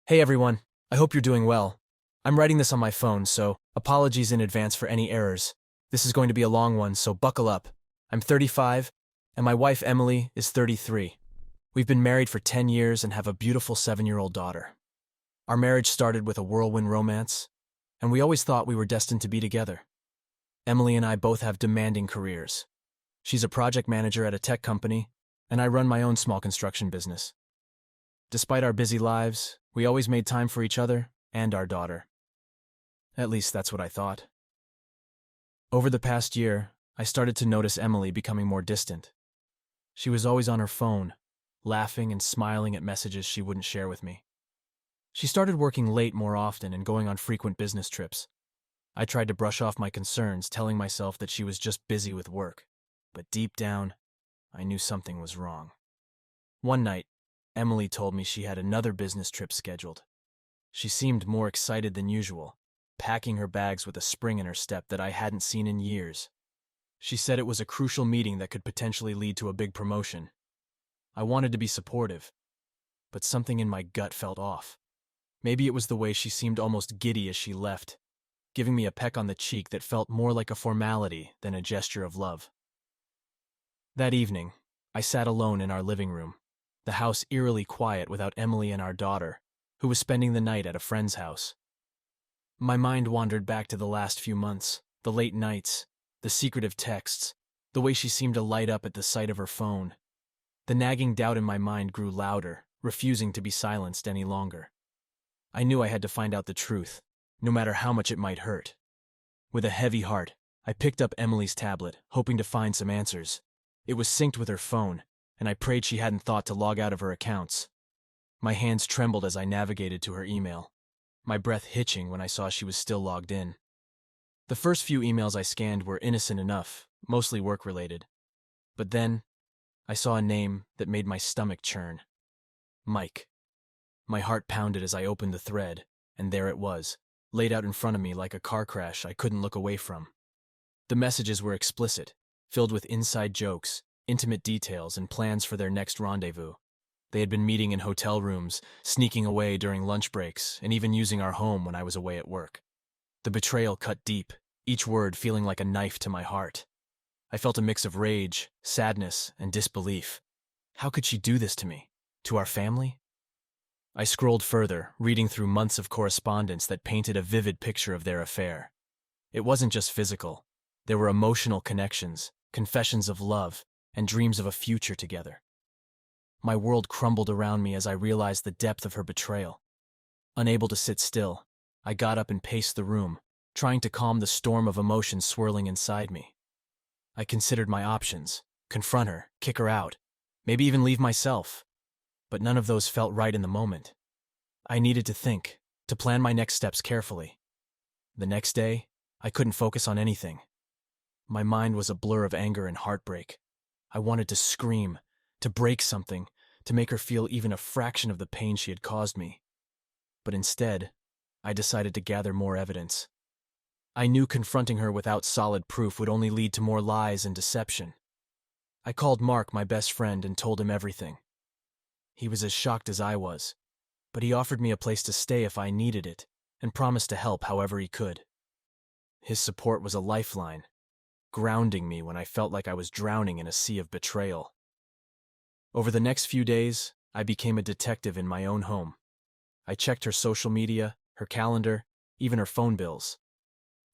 Hey everyone, I hope you're doing well. I'm writing this on my phone, so apologies in advance for any errors. This is going to be a long one, so buckle up. I'm 35, and my wife Emily is 33. We've been married for 10 years and have a beautiful 7-year-old daughter. Our marriage started with a whirlwind romance, and we always thought we were destined to be together. Emily and I both have demanding careers. She's a project manager at a tech company, and I run my own small construction business. Despite our busy lives, we always made time for each other and our daughter. At least that's what I thought. Over the past year, I started to notice Emily becoming more distant. She was always on her phone, laughing and smiling at messages she wouldn't share with me. She started working late more often and going on frequent business trips. I tried to brush off my concerns, telling myself that she was just busy with work. But deep down, I knew something was wrong. One night, Emily told me she had another business trip scheduled. She seemed more excited than usual, packing her bags with a spring in her step that I hadn't seen in years. She said it was a crucial meeting that could potentially lead to a big promotion. I wanted to be supportive, but something in my gut felt off. Maybe it was the way she seemed almost giddy as she left, giving me a peck on the cheek that felt more like a formality than a gesture of love. That evening, I sat alone in our living room, the house eerily quiet without Emily and our daughter, who was spending the night at a friend's house. My mind wandered back to the last few months, the late nights, the secretive texts, the way she seemed to light up at the sight of her phone. The nagging doubt in my mind grew louder, refusing to be silenced any longer. I knew I had to find out the truth, no matter how much it might hurt. With a heavy heart, I picked up Emily's tablet, hoping to find some answers. It was synced with her phone, and I prayed she hadn't thought to log out of her accounts. My hands trembled as I navigated to her email, my breath hitching when I saw she was still logged in. The first few emails I scanned were innocent enough, mostly work-related. But then, I saw a name that made my stomach churn. Mike. My heart pounded as I opened the thread, and there it was, laid out in front of me like a car crash I couldn't look away from. The messages were explicit, filled with inside jokes, intimate details, and plans for their next rendezvous. They had been meeting in hotel rooms, sneaking away during lunch breaks, and even using our home when I was away at work. The betrayal cut deep, each word feeling like a knife to my heart. I felt a mix of rage, sadness, and disbelief. How could she do this to me? To our family? I scrolled further, reading through months of correspondence that painted a vivid picture of their affair. It wasn't just physical. There were emotional connections, confessions of love, and dreams of a future together. My world crumbled around me as I realized the depth of her betrayal. Unable to sit still, I got up and paced the room, trying to calm the storm of emotions swirling inside me. I considered my options: confront her, kick her out, maybe even leave myself. But none of those felt right in the moment. I needed to think, to plan my next steps carefully. The next day, I couldn't focus on anything. My mind was a blur of anger and heartbreak. I wanted to scream, to break something, to make her feel even a fraction of the pain she had caused me. But instead, I decided to gather more evidence. I knew confronting her without solid proof would only lead to more lies and deception. I called Mark, my best friend, and told him everything. He was as shocked as I was, but he offered me a place to stay if I needed it, and promised to help however he could. His support was a lifeline, grounding me when I felt like I was drowning in a sea of betrayal. Over the next few days, I became a detective in my own home. I checked her social media, her calendar, even her phone bills.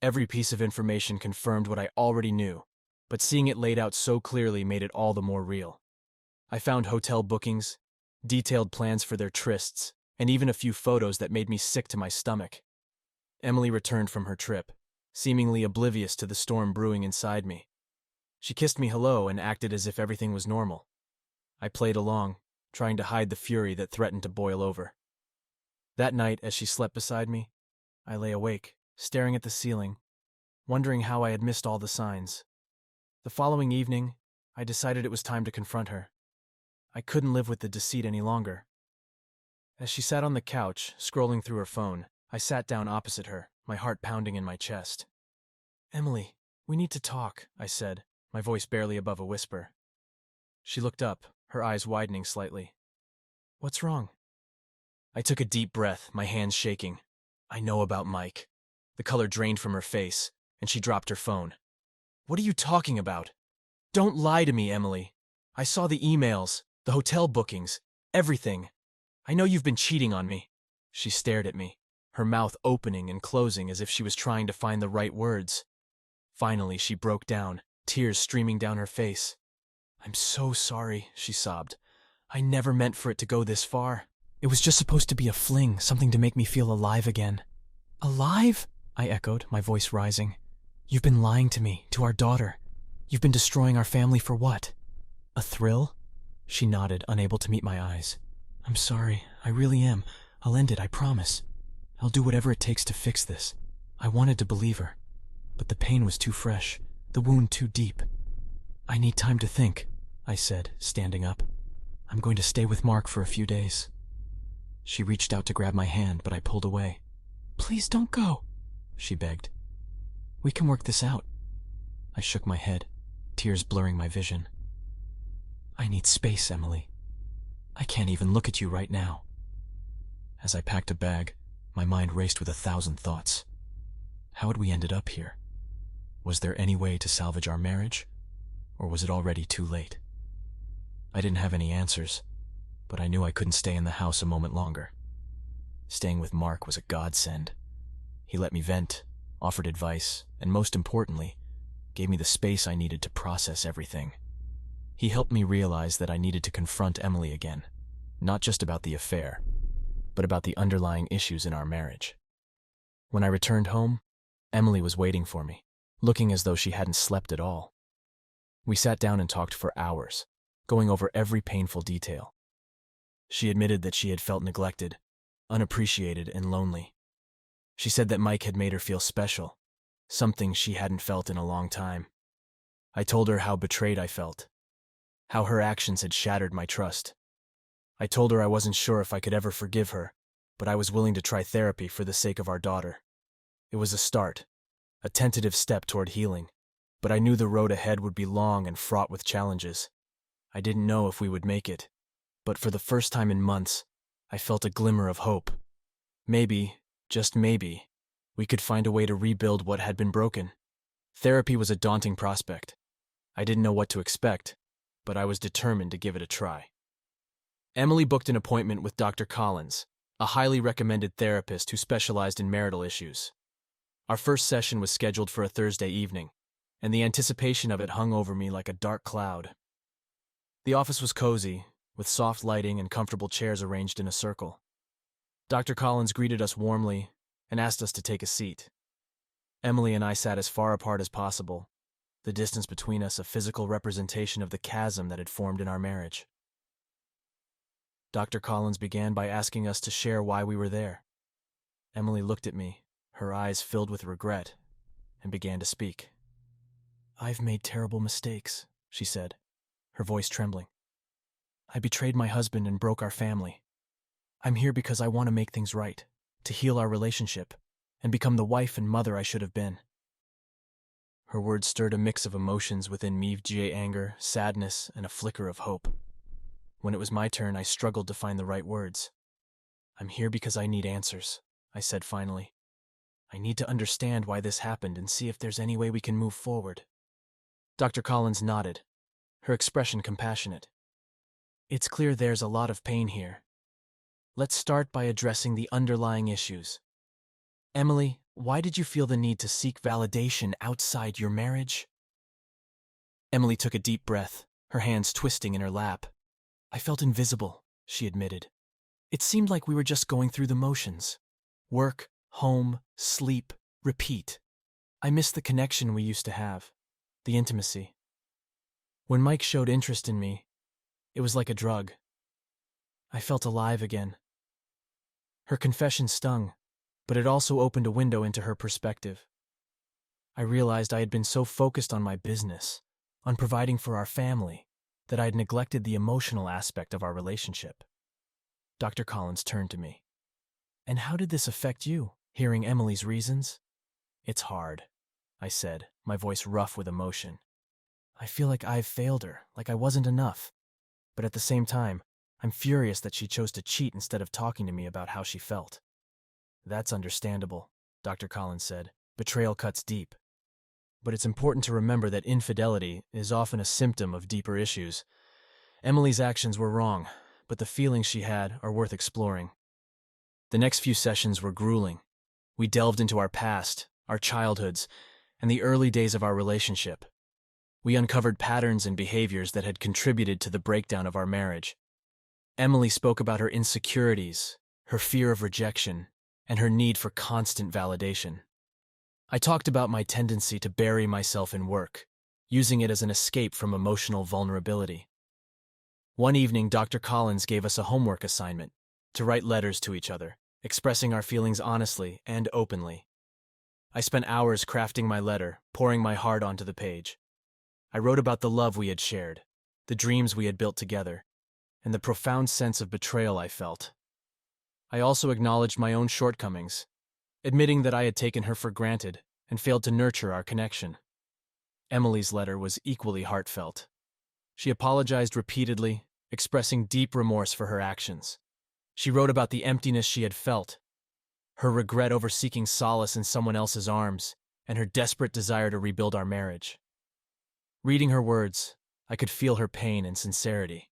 Every piece of information confirmed what I already knew, but seeing it laid out so clearly made it all the more real. I found hotel bookings, detailed plans for their trysts, and even a few photos that made me sick to my stomach. Emily returned from her trip, seemingly oblivious to the storm brewing inside me. She kissed me hello and acted as if everything was normal. I played along, trying to hide the fury that threatened to boil over. That night, as she slept beside me, I lay awake, staring at the ceiling, wondering how I had missed all the signs. The following evening, I decided it was time to confront her. I couldn't live with the deceit any longer. As she sat on the couch, scrolling through her phone, I sat down opposite her, my heart pounding in my chest. "Emily, we need to talk," I said, my voice barely above a whisper. She looked up, her eyes widening slightly. "What's wrong?" I took a deep breath, my hands shaking. I know about Mike. The color drained from her face, and she dropped her phone. What are you talking about? Don't lie to me, Emily. I saw the emails, the hotel bookings, everything. I know you've been cheating on me. She stared at me, her mouth opening and closing as if she was trying to find the right words. Finally, she broke down, tears streaming down her face. I'm so sorry, she sobbed. I never meant for it to go this far. It was just supposed to be a fling, something to make me feel alive again. Alive? I echoed, my voice rising. You've been lying to me, to our daughter. You've been destroying our family for what? A thrill? She nodded, unable to meet my eyes. I'm sorry, I really am. I'll end it, I promise. I'll do whatever it takes to fix this. I wanted to believe her, but the pain was too fresh, the wound too deep. I need time to think, I said, standing up. I'm going to stay with Mark for a few days. She reached out to grab my hand, but I pulled away. Please don't go, she begged. We can work this out. I shook my head, tears blurring my vision. I need space, Emily. I can't even look at you right now. As I packed a bag, my mind raced with 1,000 thoughts. How had we ended up here? Was there any way to salvage our marriage? Or was it already too late? I didn't have any answers, but I knew I couldn't stay in the house a moment longer. Staying with Mark was a godsend. He let me vent, offered advice, and most importantly, gave me the space I needed to process everything. He helped me realize that I needed to confront Emily again, not just about the affair, but about the underlying issues in our marriage. When I returned home, Emily was waiting for me, looking as though she hadn't slept at all. We sat down and talked for hours, going over every painful detail. She admitted that she had felt neglected, unappreciated, and lonely. She said that Mike had made her feel special, something she hadn't felt in a long time. I told her how betrayed I felt, how her actions had shattered my trust. I told her I wasn't sure if I could ever forgive her, but I was willing to try therapy for the sake of our daughter. It was a start, a tentative step toward healing, but I knew the road ahead would be long and fraught with challenges. I didn't know if we would make it, but for the first time in months, I felt a glimmer of hope. Maybe, just maybe, we could find a way to rebuild what had been broken. Therapy was a daunting prospect. I didn't know what to expect, but I was determined to give it a try. Emily booked an appointment with Dr. Collins, a highly recommended therapist who specialized in marital issues. Our first session was scheduled for a Thursday evening, and the anticipation of it hung over me like a dark cloud. The office was cozy, with soft lighting and comfortable chairs arranged in a circle. Dr. Collins greeted us warmly and asked us to take a seat. Emily and I sat as far apart as possible, the distance between us a physical representation of the chasm that had formed in our marriage. Dr. Collins began by asking us to share why we were there. Emily looked at me, her eyes filled with regret, and began to speak. I've made terrible mistakes, she said, her voice trembling. I betrayed my husband and broke our family. I'm here because I want to make things right, to heal our relationship, and become the wife and mother I should have been. Her words stirred a mix of emotions within me, anger, sadness, and a flicker of hope. When it was my turn, I struggled to find the right words. I'm here because I need answers, I said finally. I need to understand why this happened and see if there's any way we can move forward. Dr. Collins nodded, her expression compassionate. It's clear there's a lot of pain here. Let's start by addressing the underlying issues. Emily, why did you feel the need to seek validation outside your marriage? Emily took a deep breath, her hands twisting in her lap. I felt invisible, she admitted. It seemed like we were just going through the motions. Work, home, sleep, repeat. I missed the connection we used to have, the intimacy. When Mike showed interest in me, it was like a drug. I felt alive again. Her confession stung, but it also opened a window into her perspective. I realized I had been so focused on my business, on providing for our family, that I had neglected the emotional aspect of our relationship. Dr. Collins turned to me. And how did this affect you, hearing Emily's reasons? It's hard, I said, my voice rough with emotion. I feel like I've failed her, like I wasn't enough. But at the same time, I'm furious that she chose to cheat instead of talking to me about how she felt. That's understandable, Dr. Collins said. Betrayal cuts deep. But it's important to remember that infidelity is often a symptom of deeper issues. Emily's actions were wrong, but the feelings she had are worth exploring. The next few sessions were grueling. We delved into our past, our childhoods, and the early days of our relationship. We uncovered patterns and behaviors that had contributed to the breakdown of our marriage. Emily spoke about her insecurities, her fear of rejection, and her need for constant validation. I talked about my tendency to bury myself in work, using it as an escape from emotional vulnerability. One evening, Dr. Collins gave us a homework assignment to write letters to each other, expressing our feelings honestly and openly. I spent hours crafting my letter, pouring my heart onto the page. I wrote about the love we had shared, the dreams we had built together, and the profound sense of betrayal I felt. I also acknowledged my own shortcomings, admitting that I had taken her for granted and failed to nurture our connection. Emily's letter was equally heartfelt. She apologized repeatedly, expressing deep remorse for her actions. She wrote about the emptiness she had felt, her regret over seeking solace in someone else's arms, and her desperate desire to rebuild our marriage. Reading her words, I could feel her pain and sincerity.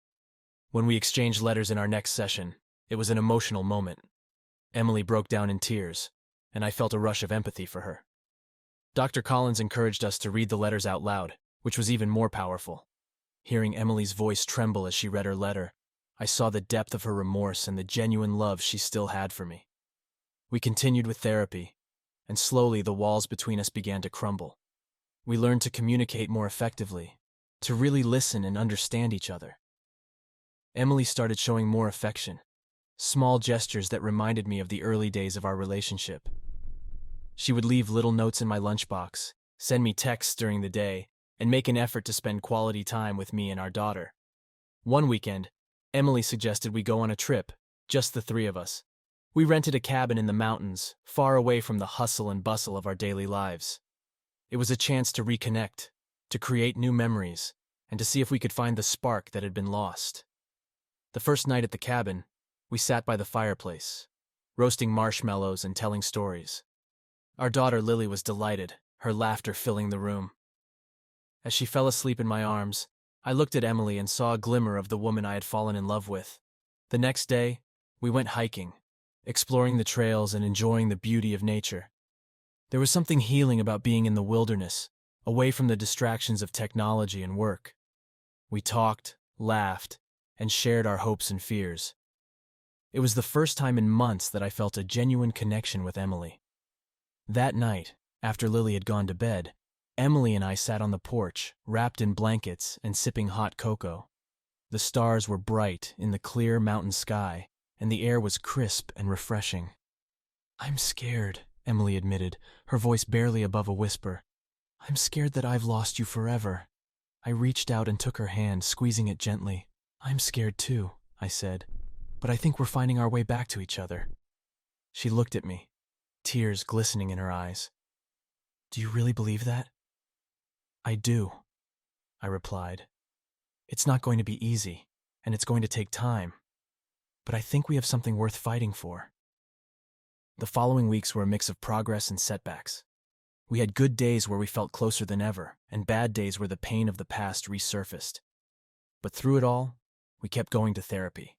When we exchanged letters in our next session, it was an emotional moment. Emily broke down in tears, and I felt a rush of empathy for her. Dr. Collins encouraged us to read the letters out loud, which was even more powerful. Hearing Emily's voice tremble as she read her letter, I saw the depth of her remorse and the genuine love she still had for me. We continued with therapy, and slowly the walls between us began to crumble. We learned to communicate more effectively, to really listen and understand each other. Emily started showing more affection, small gestures that reminded me of the early days of our relationship. She would leave little notes in my lunchbox, send me texts during the day, and make an effort to spend quality time with me and our daughter. One weekend, Emily suggested we go on a trip, just the three of us. We rented a cabin in the mountains, far away from the hustle and bustle of our daily lives. It was a chance to reconnect, to create new memories, and to see if we could find the spark that had been lost. The first night at the cabin, we sat by the fireplace, roasting marshmallows and telling stories. Our daughter Lily was delighted, her laughter filling the room. As she fell asleep in my arms, I looked at Emily and saw a glimmer of the woman I had fallen in love with. The next day, we went hiking, exploring the trails and enjoying the beauty of nature. There was something healing about being in the wilderness, away from the distractions of technology and work. We talked, laughed, and shared our hopes and fears. It was the first time in months that I felt a genuine connection with Emily. That night, after Lily had gone to bed, Emily and I sat on the porch, wrapped in blankets and sipping hot cocoa. The stars were bright in the clear mountain sky, and the air was crisp and refreshing. "I'm scared," Emily admitted, her voice barely above a whisper. "I'm scared that I've lost you forever." I reached out and took her hand, squeezing it gently. "I'm scared too," I said, "but I think we're finding our way back to each other." She looked at me, tears glistening in her eyes. "Do you really believe that?" "I do," I replied. "It's not going to be easy, and it's going to take time, but I think we have something worth fighting for." The following weeks were a mix of progress and setbacks. We had good days where we felt closer than ever, and bad days where the pain of the past resurfaced. But through it all, we kept going to therapy,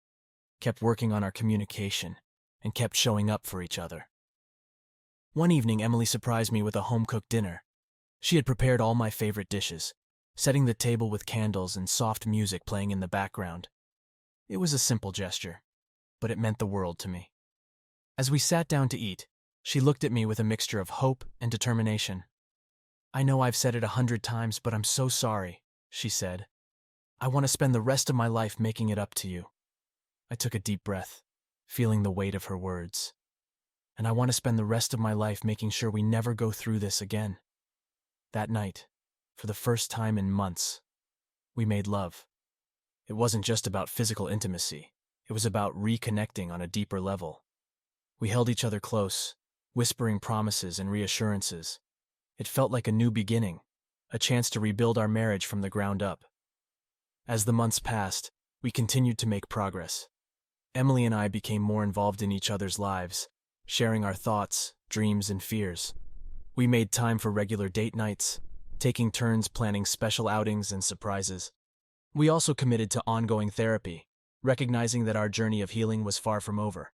kept working on our communication, and kept showing up for each other. One evening, Emily surprised me with a home-cooked dinner. She had prepared all my favorite dishes, setting the table with candles and soft music playing in the background. It was a simple gesture, but it meant the world to me. As we sat down to eat, she looked at me with a mixture of hope and determination. "I know I've said it 100 times, but I'm so sorry," she said. "I want to spend the rest of my life making it up to you." I took a deep breath, feeling the weight of her words. "And I want to spend the rest of my life making sure we never go through this again." That night, for the first time in months, we made love. It wasn't just about physical intimacy. It was about reconnecting on a deeper level. We held each other close, whispering promises and reassurances. It felt like a new beginning, a chance to rebuild our marriage from the ground up. As the months passed, We continued to make progress. Emily and I became more involved in each other's lives, sharing our thoughts, dreams, and fears. We made time for regular date nights, taking turns planning special outings and surprises. We also committed to ongoing therapy, recognizing that our journey of healing was far from over.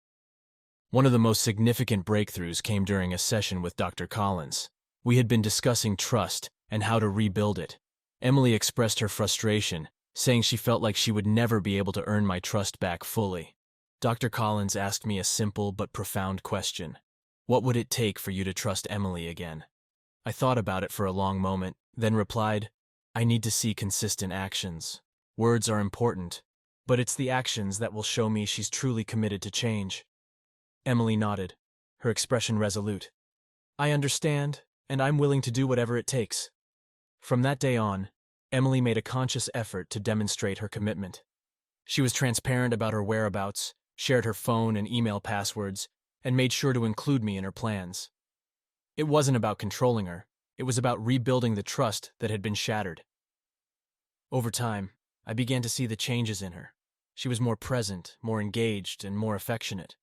One of the most significant breakthroughs came during a session with Dr. Collins. We had been discussing trust and how to rebuild it. Emily expressed her frustration, saying she felt like she would never be able to earn my trust back fully. Dr. Collins asked me a simple but profound question. What would it take for you to trust Emily again? I thought about it for a long moment, then replied, I need to see consistent actions. Words are important, but it's the actions that will show me she's truly committed to change. Emily nodded, her expression resolute. I understand, and I'm willing to do whatever it takes. From that day on, Emily made a conscious effort to demonstrate her commitment. She was transparent about her whereabouts, shared her phone and email passwords, and made sure to include me in her plans. It wasn't about controlling her, it was about rebuilding the trust that had been shattered. Over time, I began to see the changes in her. She was more present, more engaged, and more affectionate.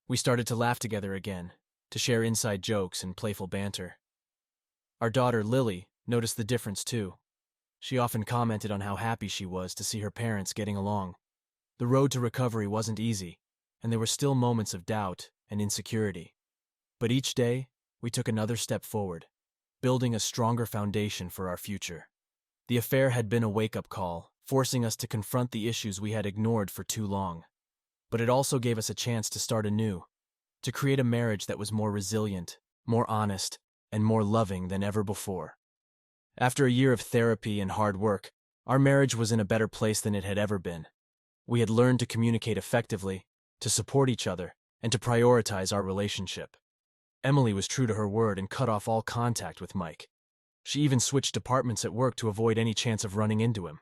We started to laugh together again, to share inside jokes and playful banter. Our daughter, Lily, noticed the difference too. She often commented on how happy she was to see her parents getting along. The road to recovery wasn't easy, and there were still moments of doubt and insecurity. But each day, we took another step forward, building a stronger foundation for our future. The affair had been a wake-up call, forcing us to confront the issues we had ignored for too long. But it also gave us a chance to start anew, to create a marriage that was more resilient, more honest, and more loving than ever before. After a year of therapy and hard work, our marriage was in a better place than it had ever been. We had learned to communicate effectively, to support each other, and to prioritize our relationship. Emily was true to her word and cut off all contact with Mike. She even switched departments at work to avoid any chance of running into him.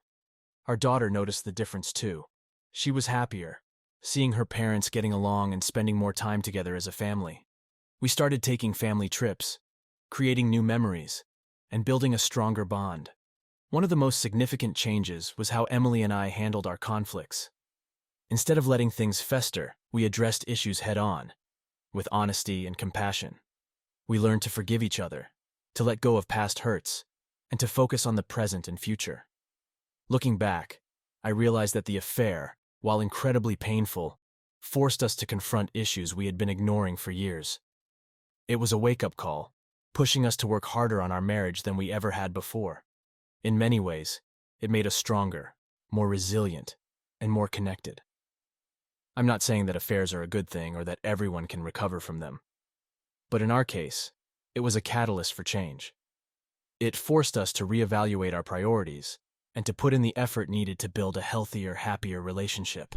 Our daughter noticed the difference too. She was happier, seeing her parents getting along and spending more time together as a family. We started taking family trips, creating new memories, and building a stronger bond. One of the most significant changes was how Emily and I handled our conflicts. Instead of letting things fester, we addressed issues head-on, with honesty and compassion. We learned to forgive each other, to let go of past hurts, and to focus on the present and future. Looking back, I realized that the affair, while incredibly painful, forced us to confront issues we had been ignoring for years. It was a wake-up call, pushing us to work harder on our marriage than we ever had before. In many ways, it made us stronger, more resilient, and more connected. I'm not saying that affairs are a good thing or that everyone can recover from them. But in our case, it was a catalyst for change. It forced us to reevaluate our priorities and to put in the effort needed to build a healthier, happier relationship.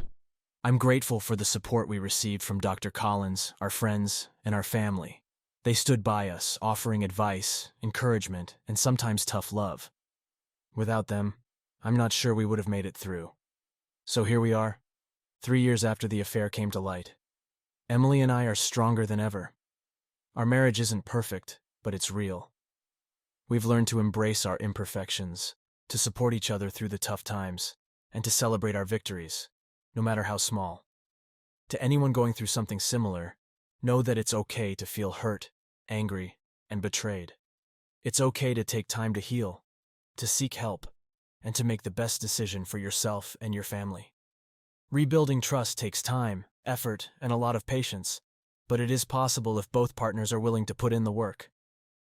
I'm grateful for the support we received from Dr. Collins, our friends, and our family. They stood by us, offering advice, encouragement, and sometimes tough love. Without them, I'm not sure we would have made it through. So here we are, 3 years after the affair came to light. Emily and I are stronger than ever. Our marriage isn't perfect, but it's real. We've learned to embrace our imperfections, to support each other through the tough times, and to celebrate our victories, no matter how small. To anyone going through something similar, know that it's okay to feel hurt, angry, and betrayed. It's okay to take time to heal, to seek help, and to make the best decision for yourself and your family. Rebuilding trust takes time, effort, and a lot of patience, but it is possible if both partners are willing to put in the work.